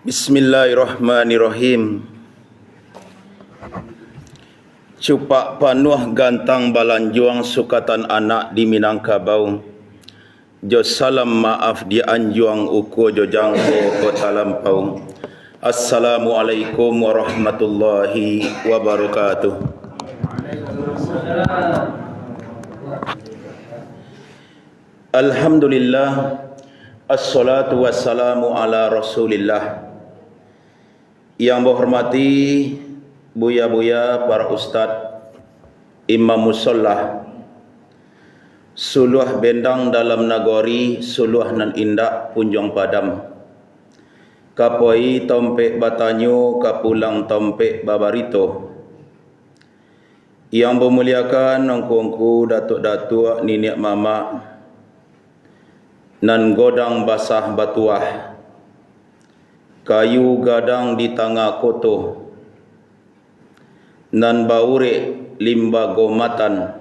Bismillahirrahmanirrahim. Cupak panuh gantang balanjuang sukatan anak di Minangkabau. Jo salam maaf di anjuang uku jo jangko kota lampau. Assalamualaikum warahmatullahi wabarakatuh. Alhamdulillah, assalatu wassalamu ala rasulillah. Yang berhormati buya-buya para ustaz, imam musallah, suluh bendang dalam nagori, suluh nan indak punjong padam, kapoi tompek batanyo, kapulang tompek babarito. Yang memuliakan nongkongku datuk-datuk niniak mama nan godang basah batuah, kayu gadang di tangga koto, nan baure limba gomatan,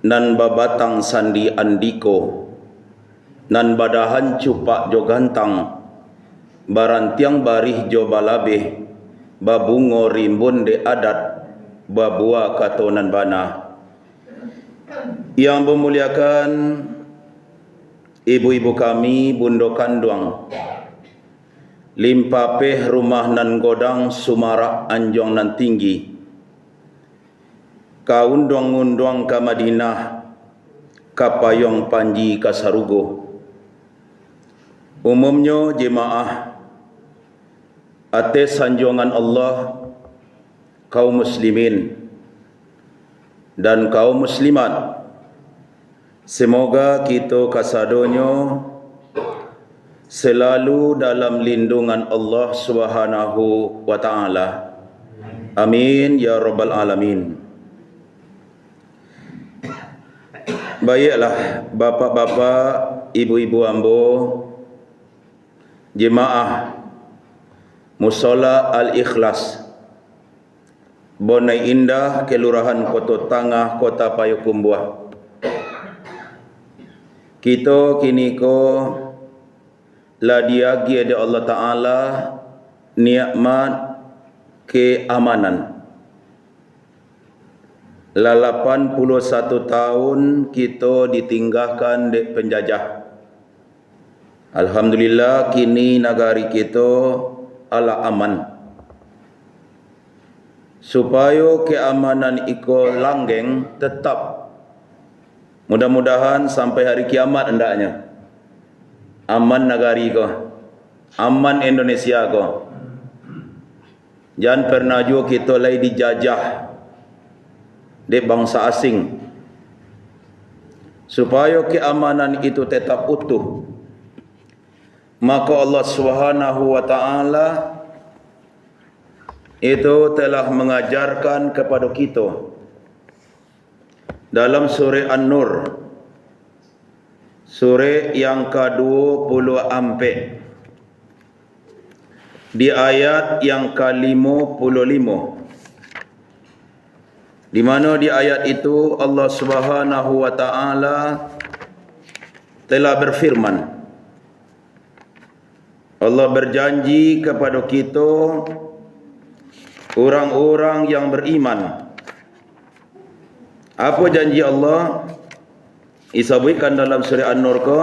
nan babatang sandi andiko, nan badahan cupak jo gantang, barantiang barih jo balabeh, babungo rimbun de adat, babua katonan bana. Yang memuliakan ibu-ibu kami, bundo kanduang, limpapeh rumah nan godang sumarak anjong nan tinggi, kaundong-undong ka Madinah, kapayong panji kasarugo. Umumnya jemaah atas sanjongan Allah, kaum muslimin dan kaum muslimat, semoga kita kasadonyo selalu dalam lindungan Allah Subhanahu wa taala. Amin ya rabbal alamin. Baiklah bapak-bapak, ibu-ibu ambo, jemaah Mushola Al-Ikhlas, Bonai Indah, Kelurahan Koto Tangah, Kota Payakumbuh. Kita kini ko ladiagi ada Allah Ta'ala nikmat keamanan. 81 tahun kita ditinggalkan di penjajah. Alhamdulillah kini negari kita ala aman. Supaya keamanan iko langgeng tetap, mudah-mudahan sampai hari kiamat hendaknya aman negari ko, aman Indonesia ko. Jangan pernah juga kita lagi dijajah di bangsa asing. Supaya keamanan itu tetap utuh, maka Allah Subhanahu wa taala itu telah mengajarkan kepada kita dalam surah An-Nur, surah yang ke-24, di ayat yang ke-55, di mana di ayat itu Allah Subhanahu wa taala telah berfirman. Allah berjanji kepada kita, orang-orang yang beriman. Apa janji Allah? Disebutkan dalam surah An-Nur ko,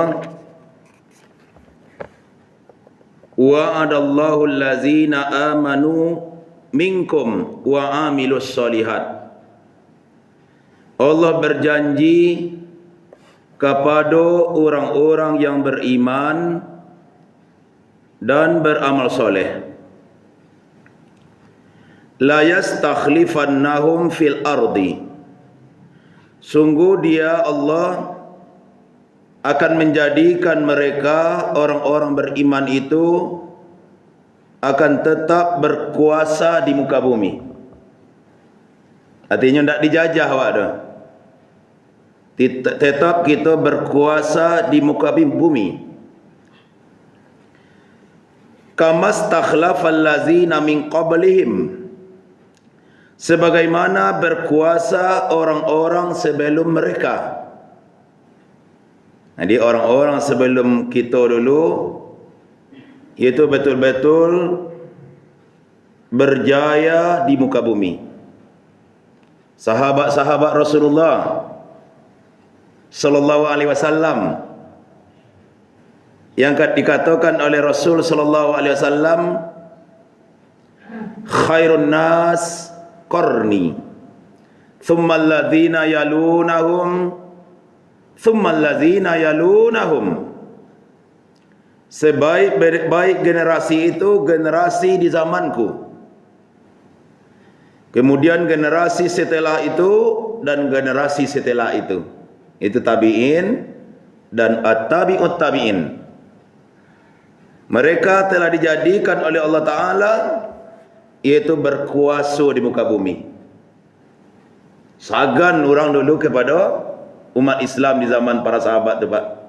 wa'adallahu allazina amanu minkum wa amilus solihat. Allah berjanji kepada orang-orang yang beriman dan beramal soleh, la yastakhlifannahum fil ardi. Sungguh dia Allah akan menjadikan mereka orang-orang beriman itu akan tetap berkuasa di muka bumi. Artinya tidak dijajah awak dah. Tetap kita berkuasa di muka bumi. Kamastakhlafal ladzina min qablihim, sebagaimana berkuasa orang-orang sebelum mereka. Jadi orang-orang sebelum kita dulu itu betul-betul berjaya di muka bumi. Sahabat-sahabat Rasulullah sallallahu alaihi wasallam yang dikatakan oleh Rasul sallallahu alaihi wasallam, khairun nas qarni, thumma alladhina yalunahum, thumma alladhina yalunahum. Sebaik-baik generasi itu generasi di zamanku. Kemudian generasi setelah itu dan generasi setelah itu. Itu tabi'in dan at-tabi'ut tabi'in. Mereka telah dijadikan oleh Allah Ta'ala yaitu berkuasa di muka bumi. Sagan orang dulu kepada umat Islam di zaman para sahabat tu, Pak.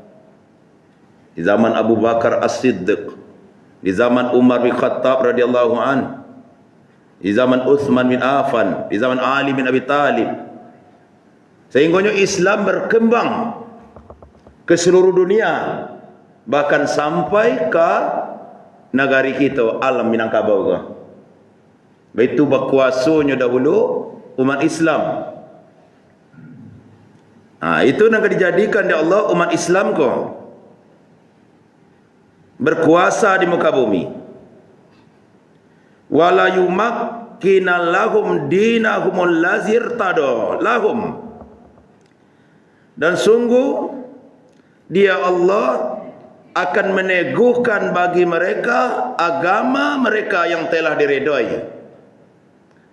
Di zaman Abu Bakar As-Siddiq, di zaman Umar bin Khattab radhiyallahu an, di zaman Uthman bin Affan, di zaman Ali bin Abi Talib. Sehingga Islam berkembang ke seluruh dunia, bahkan sampai ke negari kita, alam Minangkabau. Itu berkuasanya dahulu umat Islam. Itu nak dijadikan oleh Allah umat Islam ko berkuasa di muka bumi. Wala yumakkina lahum dinahumul lazir tado lahum. Dan sungguh dia Allah akan meneguhkan bagi mereka agama mereka yang telah diredai.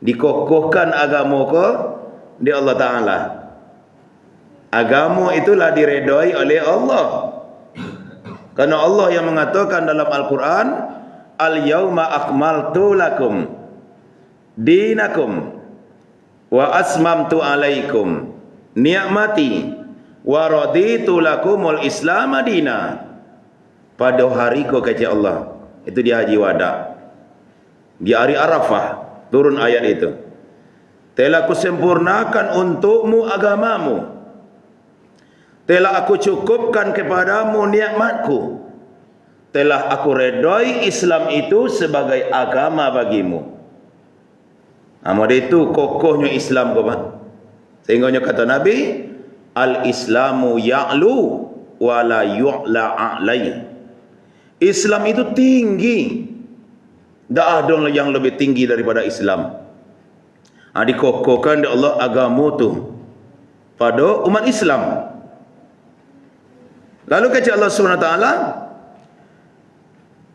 Dikokohkan agama ko di Allah Ta'ala. Agama itulah diredai oleh Allah. Karena Allah yang mengatakan dalam Al-Quran, Al-yawma akmaltu lakum dinakum wa asmamtu alaikum ni'mati wa raditu lakumul islam adina. Pada hari ko kata Allah, itu di Haji Wada, di hari Arafah turun ayat itu. Telah aku sempurnakan untukmu agamamu, telah aku cukupkan kepadamu nikmatku, telah aku redai Islam itu sebagai agama bagimu. Amat itu kokohnya Islam ko, Pak. Sehingga kata Nabi, al-Islamu ya'lu wa la yu'la a'lai. Islam itu tinggi, tak ada yang lebih tinggi daripada Islam. Dikokohkan oleh Allah agama tu pada umat Islam. Lalu kata Allah SWT,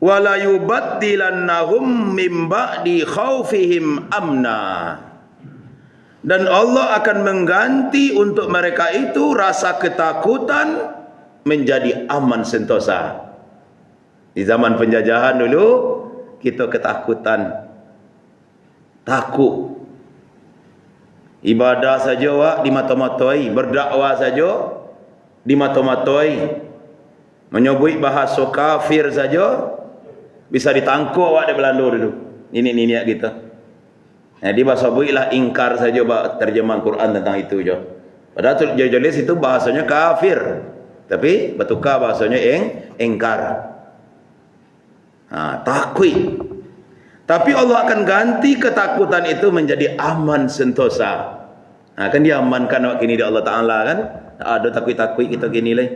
wala yubaddilannahum min ba'di khaufihim amna. Dan Allah akan mengganti untuk mereka itu rasa ketakutan menjadi aman sentosa. Di zaman penjajahan dulu kita ketakutan, takut. Ibadah saja wak dimata-matai, berdakwah saja dimata-matai. Menyebut bahasa kafir saja bisa ditangkap wak di Belanda dulu. Ini niat kita. Jadi bahasa builah ingkar saja bak terjemahan Quran tentang itu je. Padahal tu jelas itu bahasanya kafir, tapi bertukar bahasanya ingkar. Takut. Tapi Allah akan ganti ketakutan itu menjadi aman sentosa. Kan dia amankan awak kini dia Allah Ta'ala kan. Ada takut-takut kita kini lah.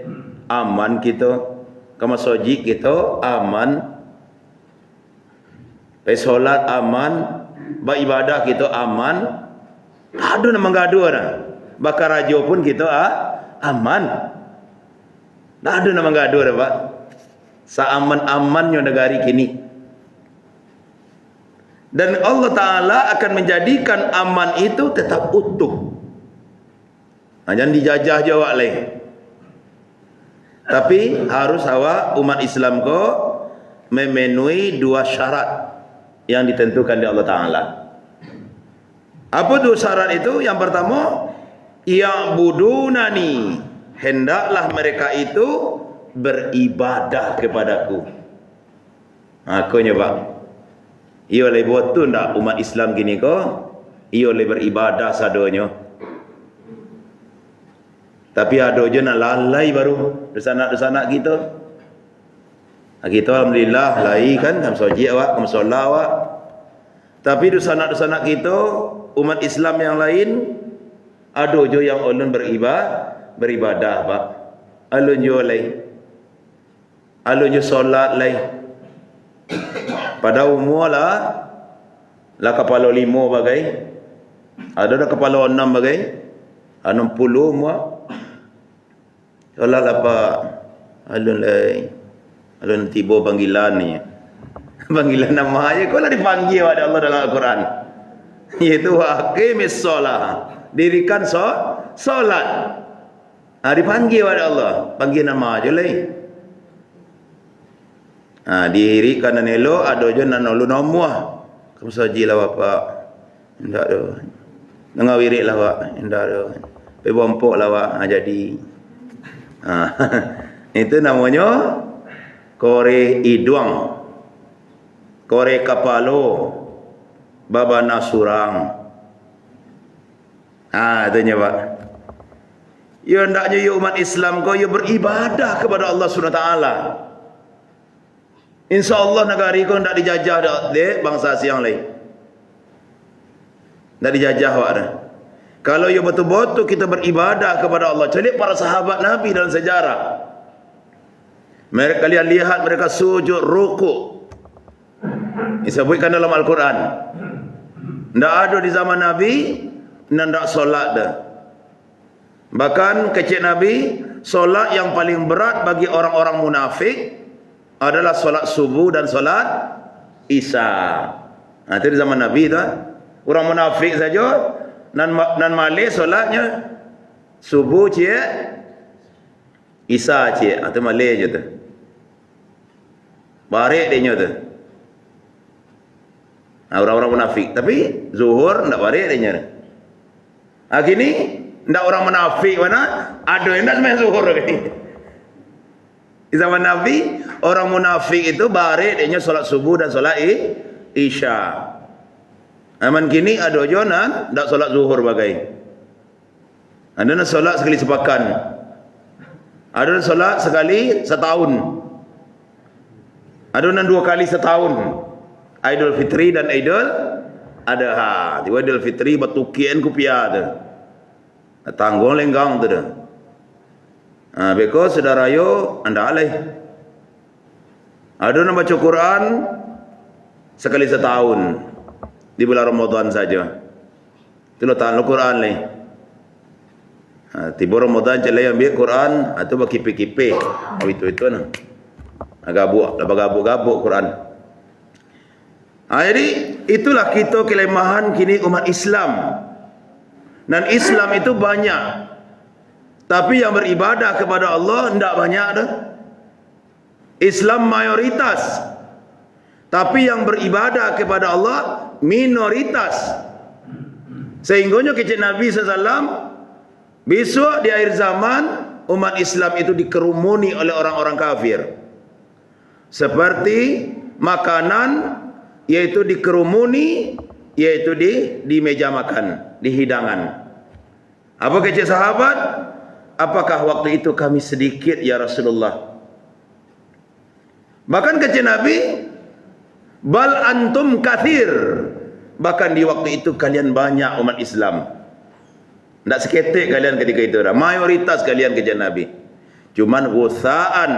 Aman kita. Kama soji kita aman. Solat aman. Beribadah kita aman. Tak ada nama gaduh dah. Bakar raja pun kita aman. Tak ada nama gaduh dah, Pak. Seaman-amannya negari kini. Dan Allah Ta'ala akan menjadikan aman itu tetap utuh. Jangan dijajah je awak lain. Tapi harus awak umat Islam ko memenuhi dua syarat yang ditentukan di Allah Ta'ala. Apa dua syarat itu? Yang pertama, ya'budunani, hendaklah mereka itu beribadah kepadaku. Aku nyoba. Ia boleh buat tu ndak umat Islam gini ko? Ia boleh beribadah sadonyo. Tapi ada je nak lalai baru dosa-dosa kita. Kita alhamdulillah lai kan kam soji awak, kam solat awak. Tapi dosa-dosa kita umat Islam yang lain ada je yang ulun beribadah pak. Alun je lai. Alun je solat lai. Pada umur lah kepala 5 bagai. Ada dah kepala 6 bagai. 60 umur. Solat apa? Alun lai. Alun tiba panggilan ni. Panggilan nama aja kau lah dipanggil oleh Allah dalam Al-Quran. Iaitu aqimis solah. Dirikan solat. Dipanggil oleh Allah. Panggil nama aja lai. Dirikan dan elok ada je nak nolong nombor. Kamu saji lah bapak. Tidak ada. Dengar wirid lah pak. Tidak ada. Pergi bompok lah pak. Jadi. Itu namanya kore iduang. Kore kapalo. Babana surang. Itunya pak. Ya hendaknya ya umat Islam kau ya beribadah kepada Allah SWT. InsyaAllah negara kau hendak dijajah dek bangsa siang lain. Hendak dijajah wak dah. Kalau ya betul-betul kita beribadah kepada Allah. Celik para sahabat Nabi dalam sejarah. Mereka kalian lihat mereka sujud rukuk. Disebutkan dalam Al-Quran. Tidak ada di zaman Nabi dan tidak solat dah. Bahkan kecil Nabi, solat yang paling berat bagi orang-orang munafik adalah solat subuh dan solat isya. Itu di zaman Nabi tu. Orang munafik saja nan malih solatnya subuh cik, isya cik. Itu malih je tu. Barik dia tu. Orang-orang munafik. Tapi zuhur tak barik dia. Kini tak orang munafik mana? Ada yang tak sembahyang zuhur ni. Di zaman Nabi, orang munafik itu barik dia solat subuh dan solat isya. Aman kini ada jonan tak solat zuhur bagai. Ada nak solat sekali sepakan. Ada nak solat sekali setahun. Ada nak 2 kali setahun. Idul Fitri dan Idul Adha. Tiba Idul Fitri batukian kupiah tu. Tanggung lenggang tu dah. Because saudara yo anda alai. Ada nak baca Quran sekali setahun di bulan Ramadan saja. Itu tahan Quran ni. Tiba Ramadan celai ambil Quran atau berkipi-kipi. Itu nah. Gabuk, gabuk Quran. Jadi itulah kita kelemahan kini umat Islam. Dan Islam itu banyak. Tapi yang beribadah kepada Allah tidak banyak dah. Islam mayoritas. Tapi yang beribadah kepada Allah minoritas. Sehingganya kecil Nabi SAW, besok di akhir zaman umat Islam itu dikerumuni oleh orang-orang kafir. Seperti makanan yaitu dikerumuni, yaitu di meja makan, di hidangan. Apa kecil sahabat? Apakah waktu itu kami sedikit ya Rasulullah? Bahkan kecil Nabi, bal antum kathir. Bahkan di waktu itu kalian banyak umat Islam. Tak seketik kalian ketika itu. Mayoritas kalian kecil Nabi. Cuman gusaan,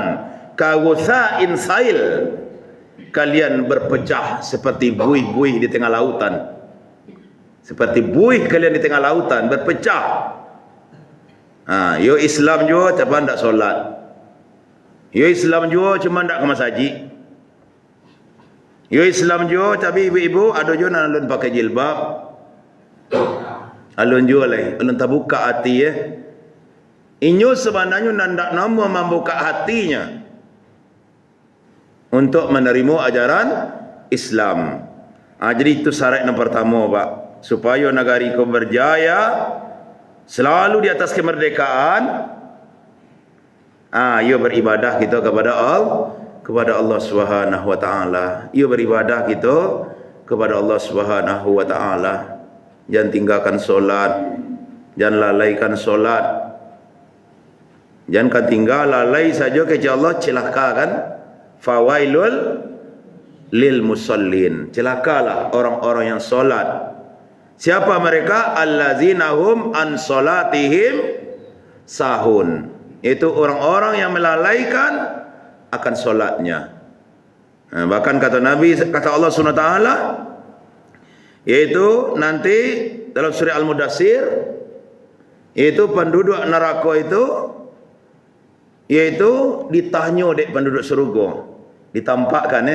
kagusa'in sail. Kalian berpecah seperti buih-buih di tengah lautan. Seperti buih kalian di tengah lautan berpecah. Yo Islam juga cuma tak solat. Yo Islam juga cuma tak ke masjid. Yo Islam juga tapi ibu-ibu ada juga nak alun pakai jilbab. Alun juga lah. Alun tak buka hati Inyo sebenarnya nak nama membuka hatinya untuk menerima ajaran Islam. Jadi itu syarat yang pertama pak. Supaya negara kau berjaya selalu di atas kemerdekaan. Ia beribadah kita kepada Allah Subhanahu wa taala. Ia beribadah kita kepada Allah Subhanahu wa taala. jangan tinggalkan solat, jangan lalaikan solat. Jangan tinggal lalai saja kerja Allah, celaka kan? Fawailul lil musallin. Celakalah orang-orang yang solat. Siapa mereka? Allazina hum an solatihim sahun. Itu orang-orang yang melalaikan akan solatnya. Bahkan kata Nabi, kata Allah SWT, yaitu nanti dalam surah Al-Mudassir, yaitu penduduk neraka itu, yaitu ditanya dek penduduk surga, ditampakkan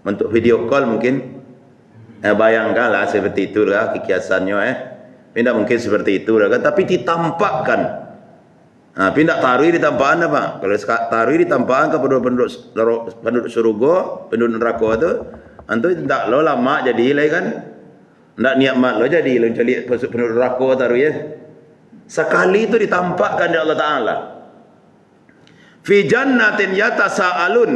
bentuk video call mungkin. Bayangkanlah seperti itulah kiasannya tidak mungkin seperti itu kan, tapi ditampakkan. Pindah tarui ditampakkan apa? Kalau tarui ditampakkan kepada penduduk surga, penduduk neraka itu, antu tidak lo lama jadi lah kan, tidak nikmat lo jadi lo cari penduduk neraka tarui sekali itu ditampakkan oleh Allah Taala. Fi jannatin yatasaalun,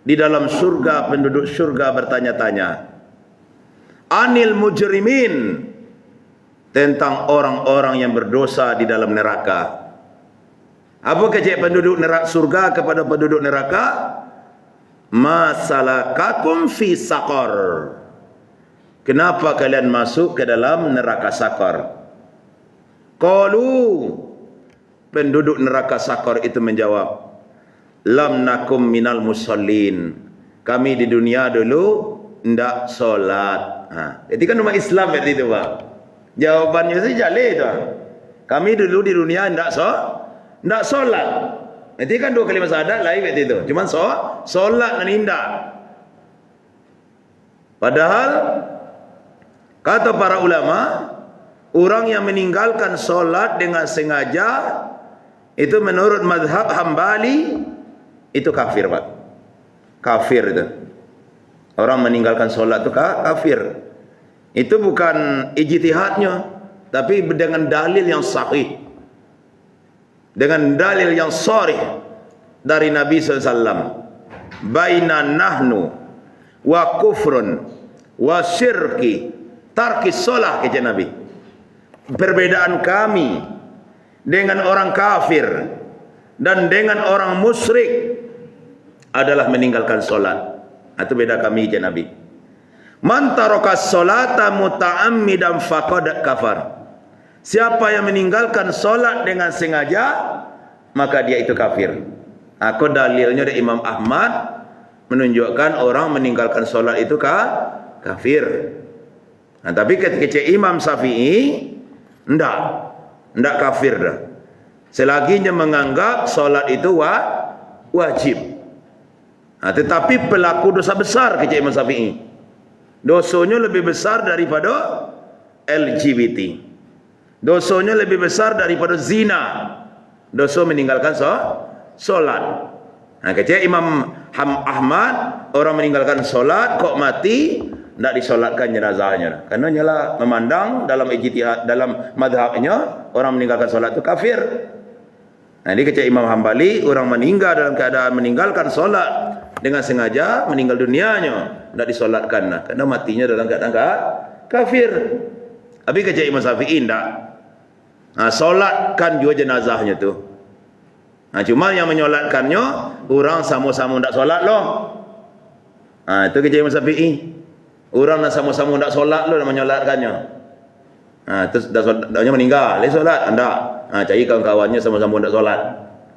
di dalam surga penduduk surga bertanya-tanya, anil mujrimin, tentang orang-orang yang berdosa di dalam neraka. Apa kata penduduk neraka surga kepada penduduk neraka? Masalakakum fi saqar, kenapa kalian masuk ke dalam neraka sakar? Qalu, penduduk neraka sakar itu menjawab, lam nakum minal musallin, kami di dunia dulu ndak solat. Jadi kan umat Islam berarti itu Pak. Jawabannya sih jale itu. Kami dulu di dunia ndak solat. Jadi kan dua kalimat syahadat lain berarti itu. Cuman solat dan indah. Padahal kata para ulama, orang yang meninggalkan solat dengan sengaja itu menurut mazhab Hambali itu kafir Pak. Kafir itu. Orang meninggalkan solat itu kafir. Itu bukan ijtihadnya, tapi dengan dalil yang sahih, dengan dalil yang sharih dari Nabi SAW. Baina nahnu wa kufrun wa syirki tarkis solah, kata Nabi. Perbedaan kami dengan orang kafir dan dengan orang musyrik adalah meninggalkan solat. Itu beda kami, kata Nabi. Man tarakas salata muta'ammidan faqad kafar. Siapa yang meninggalkan solat dengan sengaja, maka dia itu kafir. Aku dalilnya dari Imam Ahmad menunjukkan orang meninggalkan solat itu kafir. Tapi ketika Imam Syafi'i enggak kafir dah. Selaginya menganggap solat itu wajib. Tetapi pelaku dosa besar ketika Imam Syafi'i. Dosanya lebih besar daripada LGBT. Dosanya lebih besar daripada zina. Dosa meninggalkan solat. Kata Imam Ahmad, orang meninggalkan solat kok mati, tidak disolatkan jenazahnya. Karena nyala memandang dalam ijtihad, dalam madhabnya, orang meninggalkan solat itu kafir. Jadi kata Imam Hambali, orang meninggal dalam keadaan meninggalkan solat dengan sengaja, meninggal dunianya, tidak disolatkan. Karena matinya dalam keadaan kafir. Tapi kata Imam Syafi'i tidak. Solatkan juga jenazahnya tu. Cuma yang menyolatkannya orang sama-sama tidak solat loh. Itu kata Imam Syafi'i. Orang nak sama-sama tidak solat loh, nak menyolatkannya. Terus dah meninggal, dia solat anda. Cari kawan-kawannya sama-sama tidak solat.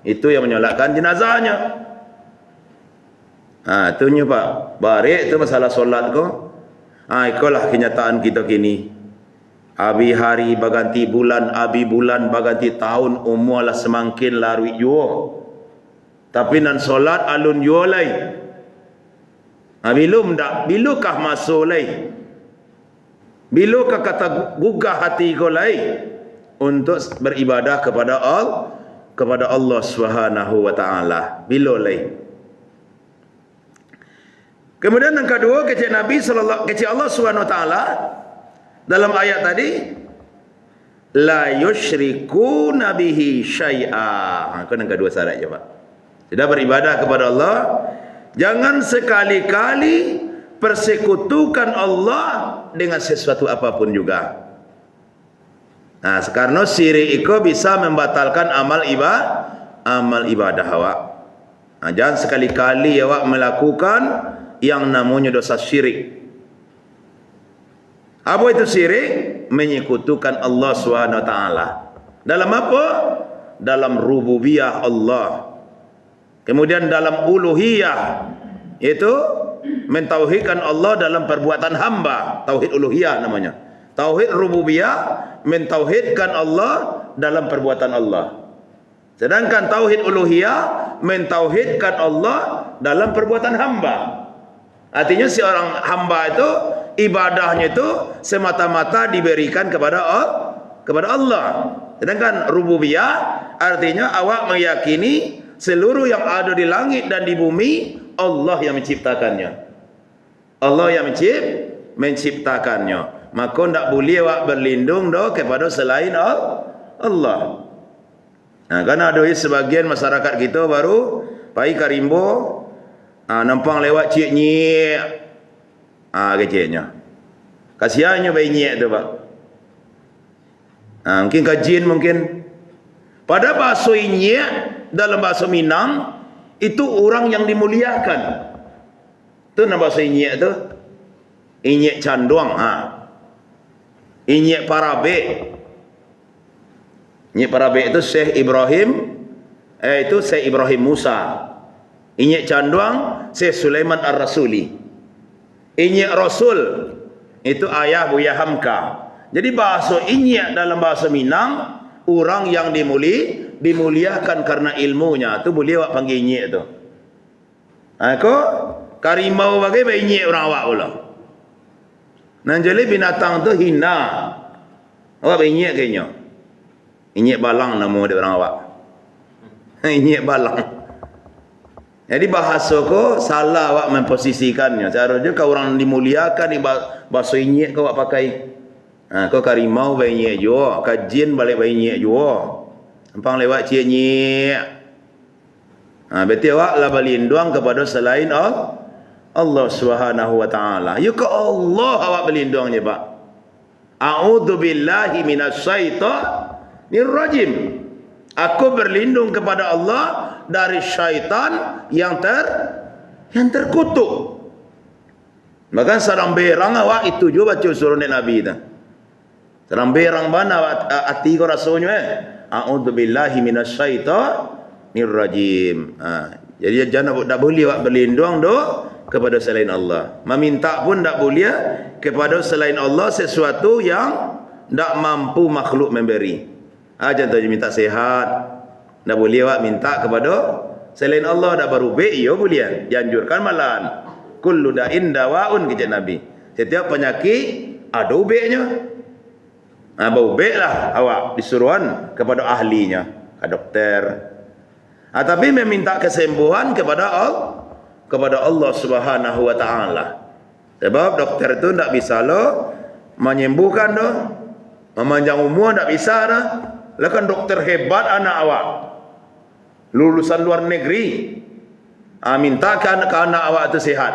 Itu yang menyolatkan jenazahnya. Itunya Pak. Barik itu masalah solat ko. Itulah kenyataan kita kini. Abi hari baganti bulan, abi bulan baganti tahun, umur lah semakin larui jua. Tapi nan solat alun jua lai. Bilum dak, bilukah masuk lai? Bilukah kata gugah hati ko lai untuk beribadah kepada Allah Subhanahu wa taala. Bila lai? Kemudian yang kedua, kata Nabi sallallahu kata Allah Subhanahu wa taala dalam ayat tadi, la yusyriku nabihi syai'a. Itu yang kedua syaratnya Pak. Sudah beribadah kepada Allah, jangan sekali-kali persekutukan Allah dengan sesuatu apapun juga. Nah, sekarang syirik itu bisa membatalkan amal ibadah awak. Nah, jangan sekali-kali awak melakukan yang namanya dosa syirik. Apa itu syirik? Menyekutukan Allah SWT. Dalam apa? Dalam rububiyah Allah. Kemudian dalam uluhiyah, itu mentauhidkan Allah dalam perbuatan hamba. Tauhid uluhiyah namanya. Tauhid rububiyah mentauhidkan Allah dalam perbuatan Allah. Sedangkan tauhid uluhiyah mentauhidkan Allah dalam perbuatan hamba. Artinya seorang hamba itu ibadahnya itu semata-mata diberikan kepada Allah. Sedangkan rububiyah artinya awak meyakini seluruh yang ada di langit dan di bumi Allah yang menciptakannya. Allah yang menciptakannya. Maka tidak boleh awak berlindung kepada selain Allah. Nah, karena ada sebagian masyarakat kita baru pai karimbo nampang lewat cik nyek. Kecilnya. Kasihannya bayi nyek tu, Pak. Mungkin kajian mungkin. Pada bahasa nyek dalam bahasa Minang itu orang yang dimuliakan. Tu nama bahasa nyek tu. Inyek canduang. Inyek Parabek. Inyek Parabek itu Syekh Ibrahim. Itu Syekh Ibrahim Musa. Inyek canduang Syekh Sulaiman Ar-Rasuli. Inyek Rasul itu ayah Buya Hamka. Jadi bahasa inyek dalam bahasa Minang orang yang dimuliakan karena ilmunya. Tu boleh awak panggil inyek tu. Kau karimau bagai inyek orang awak pula. Nanjali binatang tu hina. Awak inyek kayaknya. Inyek balang nama dia orang awak. Inyek balang. Jadi bahasa ko salah awak memposisikannya. Seharusnya kau orang dimuliakan di bahasa inyek kau awak pakai. Kau karimau bayi inyek juga, kajian balik bayi inyek juga. Empang lewat cik inyek. Berarti awak lah berlindung kepada selain Allah Subhanahu wa taala. Ya ke Allah awak berlindung je, Pak. A'udzu billahi minasyaitonir rajim. Aku berlindung kepada Allah dari syaitan yang terkutuk. Maka sarang berang awak itu juga baca surah Nabi itu. Sarang berang mana hati ko rasanya A'udzu billahi minasyaitonir rajim. Jadi jangan tak boleh awak berlindung kepada selain Allah. Meminta pun tak boleh kepada selain Allah sesuatu yang tak mampu makhluk memberi. Contohnya minta sehat, tak boleh awak minta kepada selain Allah. Tak baru ya boleh. Dianjurkan malahan. Kullu da'in dawaun kata Nabi. Setiap penyakit ada ubeknya. Bau ubek lah awak disuruhan kepada ahlinya, ke dokter. Tapi meminta kesembuhan kepada Allah Subhanahu wa taala. Sebab dokter itu tak bisa menyembuhkan memanjang umur tak bisa dah. Lah kan dokter hebat anak awak. Lulusan luar negeri. Minta ke anak awak itu sehat.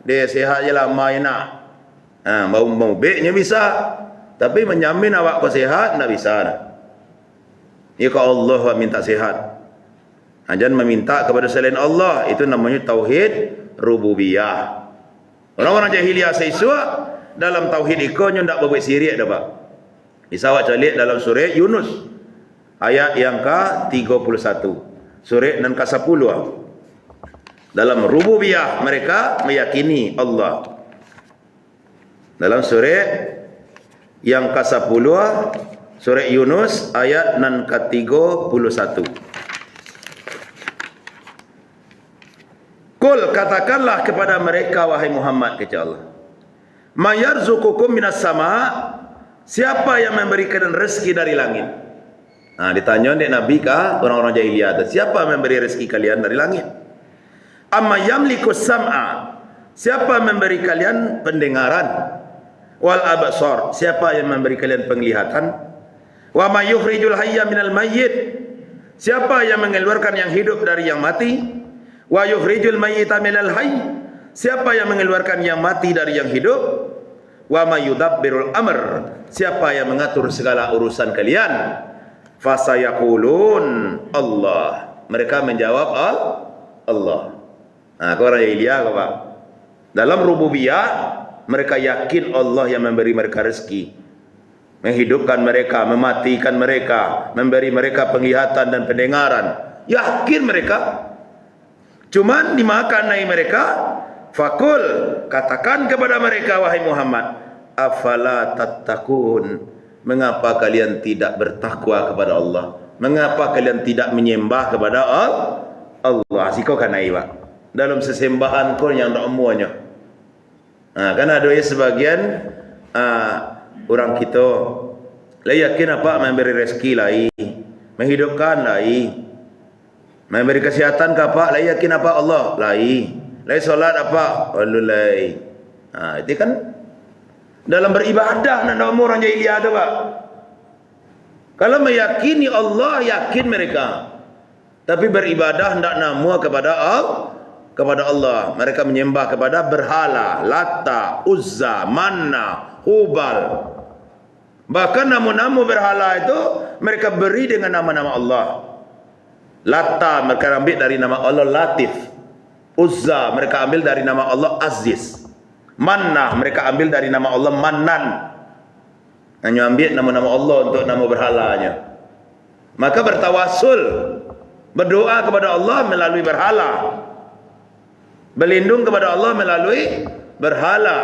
Dia sehat je lah main nak. Bau beknya bisa. Tapi menjamin awak kau sehat tak bisa dah. Ya ke Allah awak minta sehat. Jangan meminta kepada selain Allah. Itu namanya tauhid rububiyah. Orang-orang jahiliyah seisua dalam tauhid ikonnya tak berbuat syirik dah, Pak. Bisa awak calik dalam surah Yunus ayat yang ke-31. Surah yang ke-10. Dalam rububiyah mereka meyakini Allah. Dalam surah yang ke-10 surah Yunus ayat yang ke-31. Kul, katakanlah kepada mereka wahai Muhammad, kata Allah, mayarzuqukum minas sama, siapa yang memberikan rezeki dari langit? Ditanya oleh Nabi ke orang-orang jahiliyah, siapa yang memberi rezeki kalian dari langit? Amma yamliku sam'a, siapa yang memberi kalian pendengaran? Wal absar, siapa yang memberi kalian penglihatan? Wa may yukhrijul hayya minal mayyit, siapa yang mengeluarkan yang hidup dari yang mati? Wa yukhrijul mayyita minal hayy, siapa yang mengeluarkan yang mati dari yang hidup? Wa may yudabbirul amr, siapa yang mengatur segala urusan kalian? Fasayaqulun Allah, mereka menjawab Allah. Kau orang jahiliyah kau Pak. Dalam rububiyah mereka yakin Allah yang memberi mereka rezeki, menghidupkan mereka, mematikan mereka, memberi mereka penglihatan dan pendengaran. Yakin mereka. Cuman dimakanai mereka. Fakul, katakan kepada mereka wahai Muhammad, afala tattaqun, mengapa kalian tidak bertakwa kepada Allah? Mengapa kalian tidak menyembah kepada Allah? Siko kanai Pak. Dalam sesembahan kau yang tak umuanya. Kan ada sebagian orang kita lah yakin apa memberi rezeki lai, menghidupkan lai, memberi kesehatan ke apa, lah yakin apa Allah lai. Lai solat apa? Lai. Itu kan dalam beribadah nak orang jahiliyah tu Pak. Kalau meyakini Allah, yakin mereka. Tapi beribadah hendak nama kepada Allah. Mereka menyembah kepada berhala, Lata, Uzza, Manna, Hubal. Bahkan nama-nama berhala itu mereka beri dengan nama-nama Allah. Lata mereka ambil dari nama Allah Latif. Uzza mereka ambil dari nama Allah Aziz. Manna mereka ambil dari nama Allah Mannan. Hanya ambil nama-nama Allah untuk nama berhalanya. Maka bertawasul, berdoa kepada Allah melalui berhala, berlindung kepada Allah melalui berhala.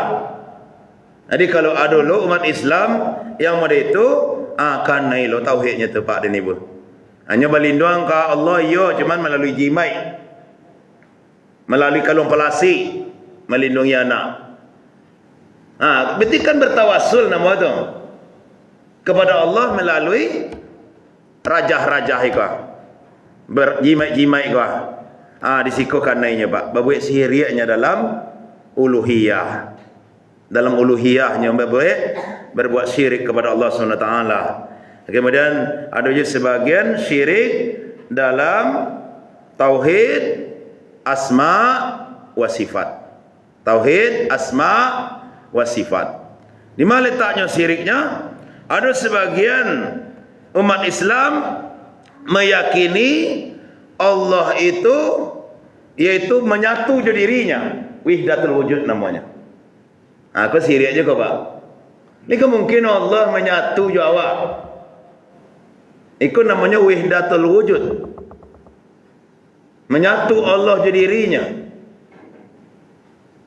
Jadi kalau ada lo umat Islam yang ada itu akan naik lo tauhidnya tepat dan ibu. Hanya berlindung ke Allah yo cuman melalui jimai, melalui kalung pelasik, melindungi anak. Berarti kan bertawasul nama tu kepada Allah melalui rajah-rajah itu, berjimai-jimai itu. Disikokan naiknya Pak. Berbuat sihirnya dalam uluhiyah. Dalam uluhiyahnya berbuat syirik kepada Allah SWT. Kemudian ada juga sebagian syirik dalam tauhid asma wa sifat. Tauhid asma wa sifat. Di mana letaknya syiriknya? Ada sebagian umat Islam meyakini Allah itu yaitu menyatu je dirinya, wihdatul wujud namanya. Aku syirik je kau Pak. Ini kemungkinan Allah menyatu je awak. Itu namanya wihdatul wujud. Menyatu Allah je dirinya.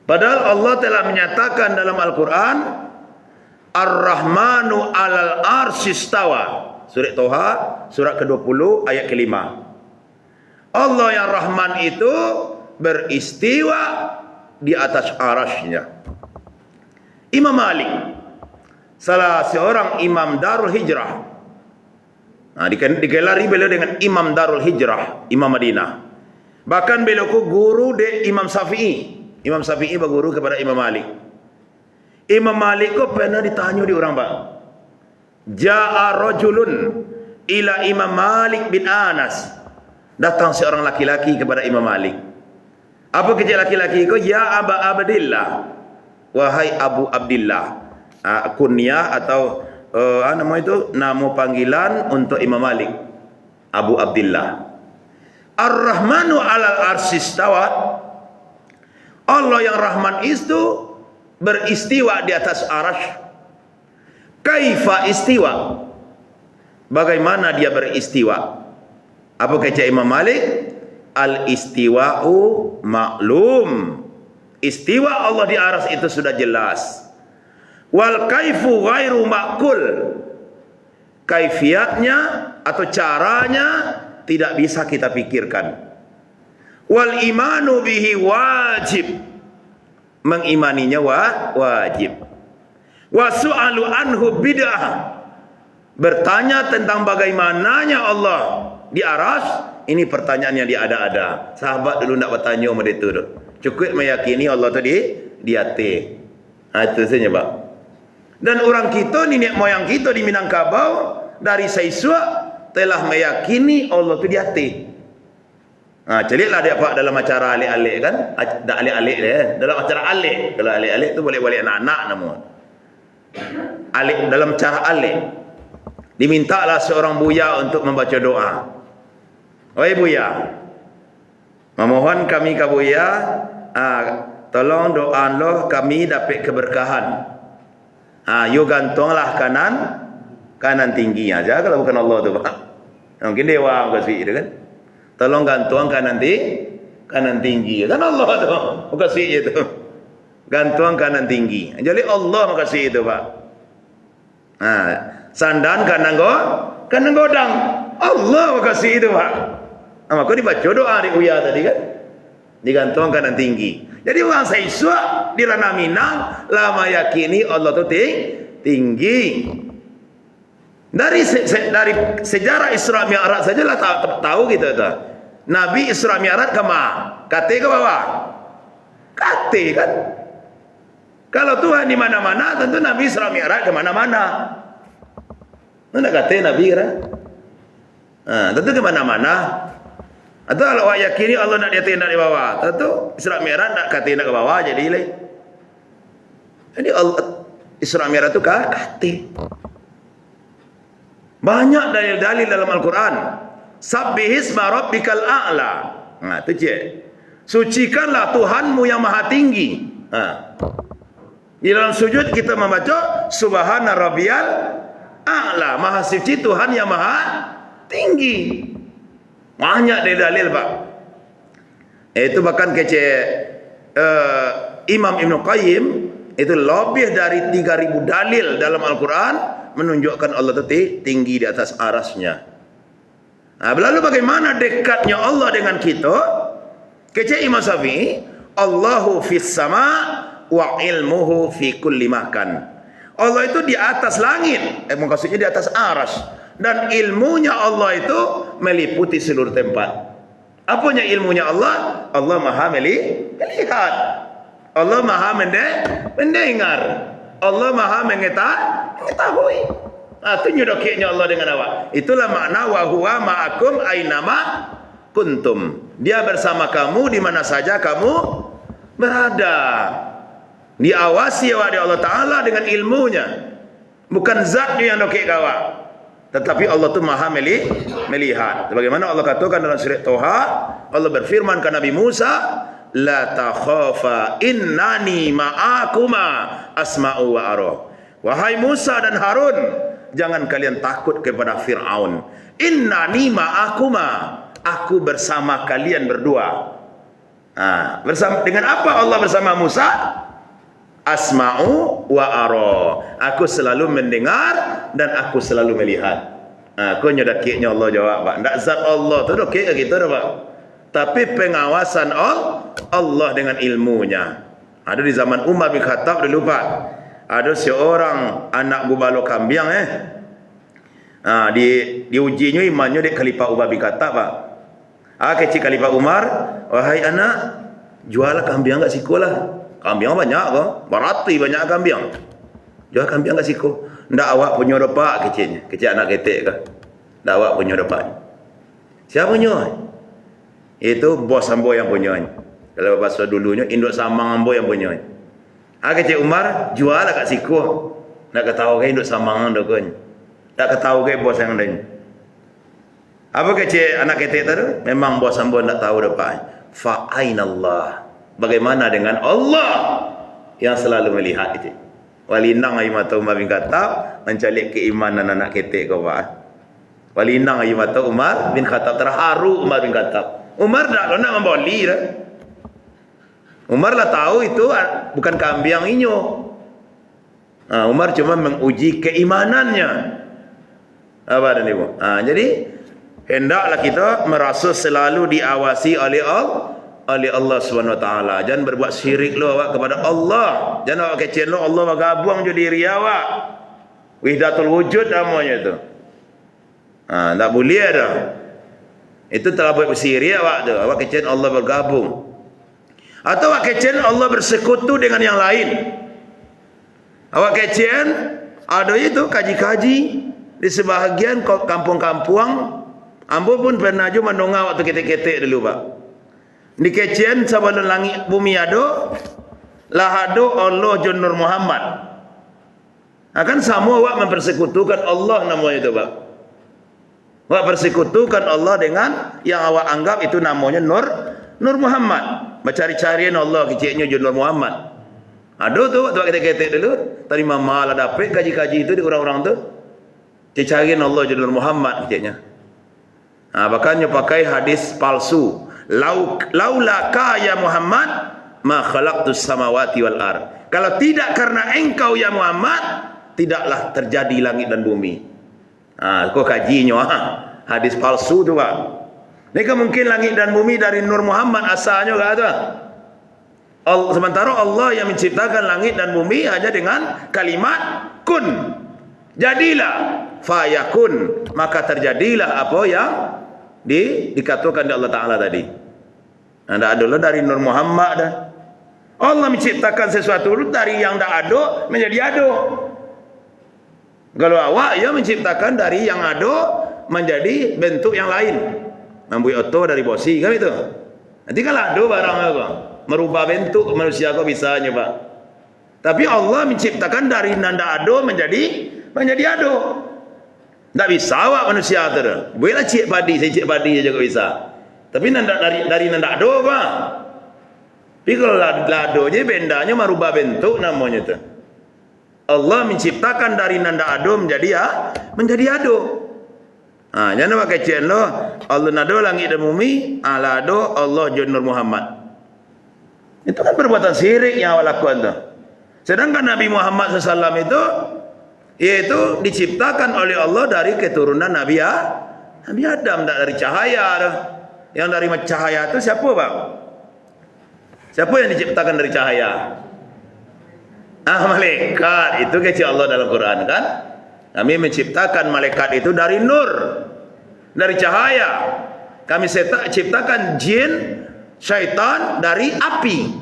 Padahal Allah telah menyatakan dalam Al-Quran, Ar-Rahmanu alal arsyistawa. Surat Toha, surat ke-20 ayat ke-5. Allah yang Rahman itu beristiwa di atas arasy-Nya. Imam Malik, salah seorang imam Darul Hijrah. Digelari beliau dengan Imam Darul Hijrah, Imam Madinah. Bahkan beliau guru de Imam Syafi'i. Imam Syafi'i berguru kepada Imam Malik. Imam Malik kok pernah ditanya di orang Pak. Ja'a rajulun ila Imam Malik bin Anas. Datang seorang laki-laki kepada Imam Malik. Apa kerja laki-laki itu? Ya Aba Abdillah. Wahai Abu Abdillah. Kunyah atau nama itu nama panggilan untuk Imam Malik. Abu Abdillah. Ar-Rahmanu alal arsyistawa. Allah yang Rahman itu beristiwa di atas arasy. Kaifa istiwa? Bagaimana dia beristiwa? Apa kata Imam Malik? Al-istiwa'u maklum. Istiwa Allah di aras itu sudah jelas. Wal kaifu ghairu ma'kul. Kaifiatnya atau caranya tidak bisa kita pikirkan. Wal imanu bihi wajib. Mengimaninya wajib. Wa su'alu anhu bid'ah. Bertanya tentang bagaimananya Allah di aras, ini pertanyaan yang diada-ada. Sahabat dulu nak bertanya sama dia tu. Cukup meyakini Allah tu di atas. Itu saja Pak. Dan orang kita, nenek moyang kita di Minangkabau dari Saisua telah meyakini Allah tu di atas. Celiklah dia Pak dalam acara alik-alik kan? Tak alik-alik dia. Dalam acara alik. Kalau alik-alik tu boleh-boleh anak-anak nama. Alik dalam cara alik. Dimintalah seorang buya untuk membaca doa. Oi buya, memohon kami ke buya, tolong doa lo kami dapat keberkahan. You gantunglah kanan tinggi aja kalau bukan Allah tu Pak. Mungkin dewa kasih itu kan. Tolong gantung kanan tinggi. Kan Allah tu kasih itu. Gantung kanan tinggi. Jadi Allah makasih itu Pak. Sandan kanan godang. Allah makasih itu Pak. Maka dibaca doa di uya tadi kan. Digantung kanan tinggi. Jadi orang Iswa di Ranah Minang lama yakini Allah itu tinggi. Dari sejarah Isra Mi'raj sajalah tahu kita tu. Nabi Isra Mi'raj ke mana? Kate ke bawah? Kate kan. Kalau Tuhan di mana-mana, tentu Nabi Isra Mi'raj ke mana-mana. Mana kate Nabi kan? Tentu ke mana-mana. Atau kalau awak yakini Allah nak di di bawah, tentu Isra Mi'raj nak kate nak ke bawah jadi leh. Jadi Allah Isra Mi'raj tu kate. Banyak dalil-dalil dalam Al-Quran. Sabbihisma rabbikal a'la. Itu je. Sucikanlah Tuhanmu yang maha tinggi. Di dalam sujud kita membaca Subhana rabbiyal a'la. Maha suci Tuhan yang maha tinggi. Banyak dalil Pak. Itu bahkan kece Imam Ibn Qayyim itu lebih dari 3.000 dalil dalam Al-Quran menunjukkan Allah itu tinggi di atas arasnya. Lalu bagaimana dekatnya Allah dengan kita? Kece Imam Syafi'i, Allahu fis sama wa ilmuhu fi kulli makan. Allah itu di atas langit, maksudnya di atas aras, dan ilmunya Allah itu meliputi seluruh tempat. Apanya ilmunya Allah? Allah maha melihat, Allah maha mendengar, Allah maha mengetahui. Tunjuknya Allah dengan awak. Itulah makna wa huwa ma'akum ainama kuntum. Dia bersama kamu di mana saja kamu berada. Diawasi oleh Allah Ta'ala dengan ilmunya. Bukan zatnya yang dokek awak, tetapi Allah itu maha melihat. Bagaimana Allah katakan dalam surat Toha, Allah berfirman ke Nabi Musa, la takhafa innani ma'akuma asma'u wa ara. Wahai Musa dan Harun, jangan kalian takut kepada Fir'aun. Innani ma'akuma, aku bersama kalian berdua. Bersama dengan apa Allah bersama Musa? Asma'u wa ara. Aku selalu mendengar dan aku selalu melihat. Kau nyodakiknya Allah jawab Pak. Tak zat Allah tu dokik kita dah Pak. Tapi pengawasan Allah dengan ilmunya. Ada di zaman Umar bin Khattab dulu Pak. Ada seorang anak gubalo kambiang diujinya imannya di Khalifah Umar bin Khattab Pak. Kecil Khalifah Umar, wahai anak, jual kambiang kat siku lah. Kambiang banyak ke? Berarti banyak kambiang. Jual kambiang kat siku. Ndak awak punya depak kecilnya. Kecil anak ketek ke? Ndak awak punya depak. Siapa punya? Itu bos ambo yang punya. Kalau bahasa dulunya induk samang ambo yang punya. Kecil Umar jual lah kat siku. Ndak ketahu ke induk samang dah kan. Ndak ketahu ke bos yang lain. Apa kecil anak ketek tadi? Memang bos ambo ndak tahu depak. Fa ainallah. Bagaimana dengan Allah yang selalu melihat itu? Walinang ayu mata Umar bin Khattab mencalik keimanan anak ketek kau Pak. Walinang ayu mata Umar bin Khattab, terharu Umar bin Khattab. Umar tak nak memboli dah. Umar lah tahu itu bukan kambing inyo. Umar cuma menguji keimanannya. Apa dan ibu? Jadi hendaklah kita merasa selalu diawasi oleh Allah Subhanahu Wa Taala. Jangan berbuat syirik lo awak kepada Allah. Jangan awak kecil lo Allah bergabung je diri awak. Wahdatul wujud namanya itu. Tak boleh dah. Itu telah buat syirik awak tu. Awak kecil Allah bergabung. Atau awak kecil Allah bersekutu dengan yang lain. Awak kecil ada itu kaji-kaji di sebahagian kampung-kampung. Ambo pun pernah juga mendongak waktu ketek-ketek dulu Pak. Di kecian sebelum langit bumi ada lah ada Allah Nur Muhammad. Akan semua awak mempersekutukan Allah namanya itu, Pak. Awak persekutukan Allah dengan yang awak anggap itu namanya Nur Muhammad. Mencari-carian Allah kecilnya je Nur Muhammad. Ada tu waktu kita ketek dulu, tadi mama lah dapat kaji-kaji itu di orang-orang tu. Cari-carian Allah je Nur Muhammad kecilnya. Bahkannya pakai hadis palsu. Laula ka ya Muhammad ma khalaqtus samawati wal ard. Kalau tidak karena engkau ya Muhammad, tidaklah terjadi langit dan bumi. Kau kajinya hadis palsu tu, Pak. Ini kan mungkin langit dan bumi dari Nur Muhammad asalnya ke ada. Sementara Allah yang menciptakan langit dan bumi hanya dengan kalimat kun. Jadilah, fayakun, maka terjadilah apa yang dikatakan oleh Allah Ta'ala tadi. Tidak ada dari Nur Muhammad dah. Allah menciptakan sesuatu dari yang tak ada menjadi ada. Kalau awak ya menciptakan dari yang ada menjadi bentuk yang lain. Membuat oto dari bosi kan itu. Nanti kalau ada barang apa, merubah bentuk manusia kau bisanya, Pak. Tapi Allah menciptakan dari nanda ada menjadi ada. Tak bisa awak manusia tu. Bolehlah cik padi, saya cik padi saja kau bisa. Tapi dari nanda ada, Pak. Tapi kalau ladonya bendanya merubah bentuk namanya tu. Allah menciptakan dari nanda ado menjadi ado. Jangan pakai cik lo. Allah nado langit dan bumi, alado Allah Nur Muhammad. Itu kan perbuatan syirik yang awak lakukan tu. Sedangkan Nabi Muhammad SAW itu, yaitu diciptakan oleh Allah dari keturunan Nabi Adam, tak dari cahaya. Yang dari cahaya itu siapa, Pak? Siapa yang diciptakan dari cahaya? Malaikat. Itu kecil Allah dalam Quran kan. Kami menciptakan malaikat itu dari nur, dari cahaya. Kami ciptakan jin, syaitan dari api.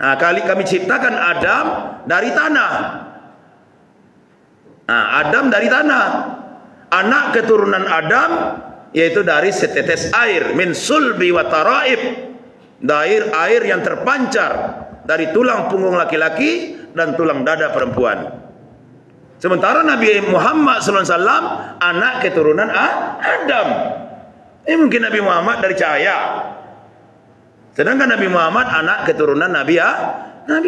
Kami ciptakan Adam dari tanah. Adam dari tanah. Anak keturunan Adam yaitu dari setetes air, min sulbi wa taraib. Dari air yang terpancar dari tulang punggung laki-laki dan tulang dada perempuan. Sementara Nabi Muhammad SAW anak keturunan Adam. Ini mungkin Nabi Muhammad dari cahaya. Sedangkan Nabi Muhammad anak keturunan Nabi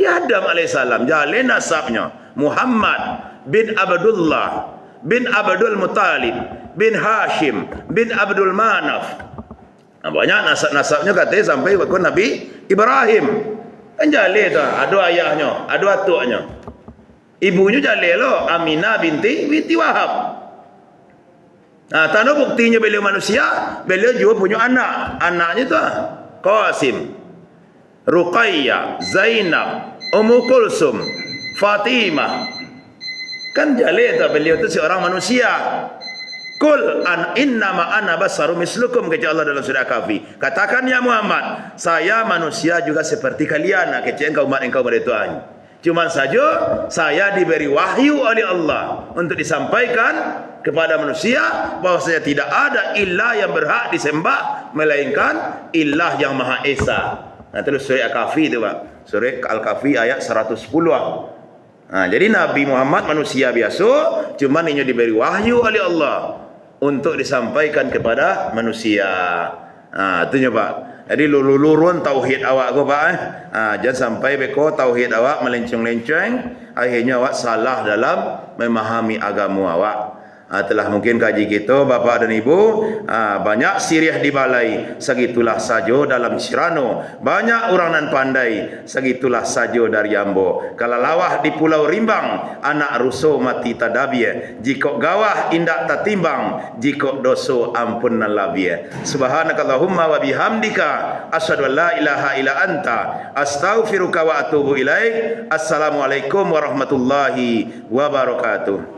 Adam alaihissalam. Jalin nasabnya Muhammad bin Abdullah bin Abdul Muttalib bin Hashim bin Abdul Manaf. Banyak nasab-nasabnya katanya sampai waktu Nabi Ibrahim. Kan jalin tu, ada ayahnya, ada atuknya. Ibunya jalin lo, Aminah binti Wahab. Tanda buktinya beliau manusia, beliau juga punya anak. Anaknya tu Qasim, Ruqayyah, Zainab, Ummu Kulsum, Fatimah. Kan jalin tu, beliau tu seorang manusia. Kul innama ana basarum mislukum, kata Allah dalam surah Kahfi. Katakan ya Muhammad, saya manusia juga seperti kalian. Kecil engkau umat engkau pada Tuhan. Cuma saja saya diberi wahyu oleh Allah untuk disampaikan kepada manusia bahawa saya tidak ada ilah yang berhak disembah melainkan ilah yang Maha Esa. Terus surah Al-Kahfi itu, Pak. Surah Al-Kahfi ayat 110. Jadi Nabi Muhammad manusia biasa, cuma ini diberi wahyu oleh Allah untuk disampaikan kepada manusia. Itunya, Pak. Jadi lulurun tauhid awak ko, Pak. Jangan sampai beko tauhid awak melenceng-lenceng, akhirnya awak salah dalam memahami agama awak. Telah mungkin kaji kita bapa dan ibu, banyak sirih di balai, segitulah sajo dalam Sirano. Banyak orang nan pandai, segitulah sajo dari Ambo. Kalau lawah di Pulau Rimbang, anak ruso mati tadabie. Jika gawah indak tatimbang, jika doso ampun nalabie. Subhanakallahumma wa bihamdika, asyhadu an la ilaha illa anta, astaghfiruka wa atubu ilaik. Assalamualaikum warahmatullahi wabarakatuh.